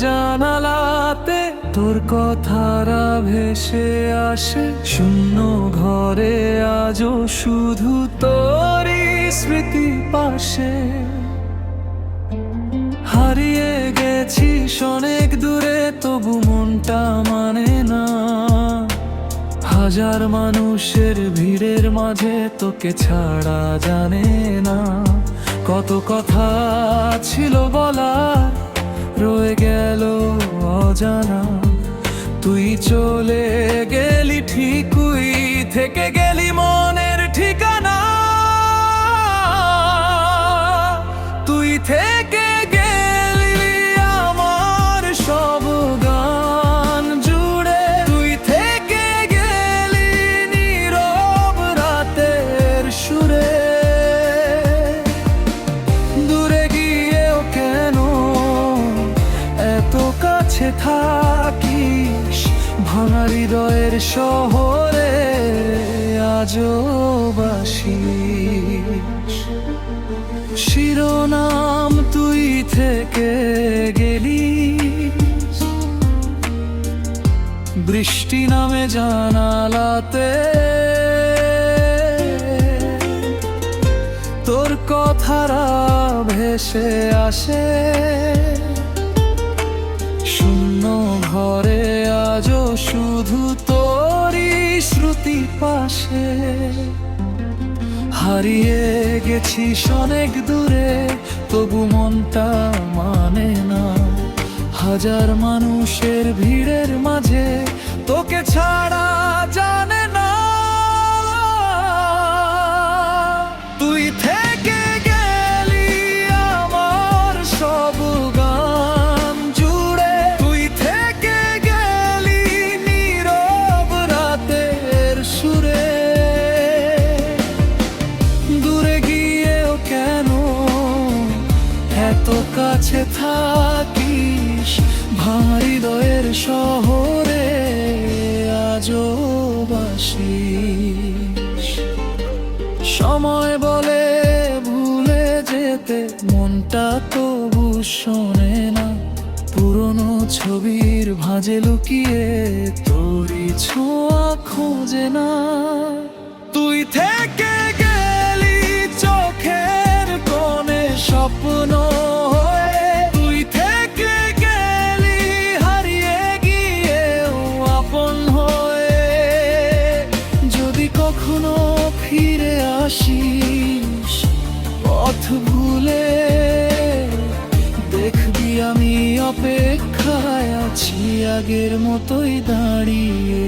জানালাতে তোর কথারা ভেসে আসে, শূন্য ঘরে আজও শুধু তোরই স্মৃতি পাশে। হারিয়ে গেছিস অনেক দূরে, তবু মনটা মানে না। হাজার মানুষের ভিড়ের মাঝে তোকে ছাড়া জানে না। কত কথা ছিল বলা, রয়ে গেল অজানা। তুই চলে গেলি ঠিকই, থেকে গেলি মনের ঠিকানা। তুই থেকে গেলি আমার সব গান জুড়ে, তুই থেকে গেলি নীরব রাতের সুরে। দূরে গিয়েও কেন এত কাছে থাকিস, ভাঙা হৃদয়ের শহরে আজও বাসিস। শিরোনাম তুই থেকে গেলি, বৃষ্টি নামে জানালাতে তোর কথারা ভেসে আসে। শূন্য ঘরে আজও শুধু তোরই স্মৃতি পাশে। হারিয়ে গেছিস অনেক দূরে, তবু মনটা মানে না। হাজার মানুষের ভিড়ের মাঝে তোকে ছাড়া জানে না। তুই থেকে গেলি আমার সব গান জুড়ে, তুই থেকে গেলি নীরব রাতের সুরে। দূরে গিয়েও কেন এত কাছে থাকিস, ভাঙা হৃদয়ের শহরে আজও বাসিস। সময় বলে ভুলে যেতে, মনটা তবু শোনে না। পুরনো ছবির ভাঁজে লুকিয়ে তোরই ছোঁয়া খোঁজে না। তুই থেকে গেলি চোখের কোণে স্বপ্ন হয়ে, তুই থেকে গেলি হারিয়ে গিয়েও আপন হয়ে। যদি কখনো ফিরে আসিস পথ ভুলে, দেখবি আমি অপেক্ষায় আছি আগের মতোই দাঁড়িয়ে।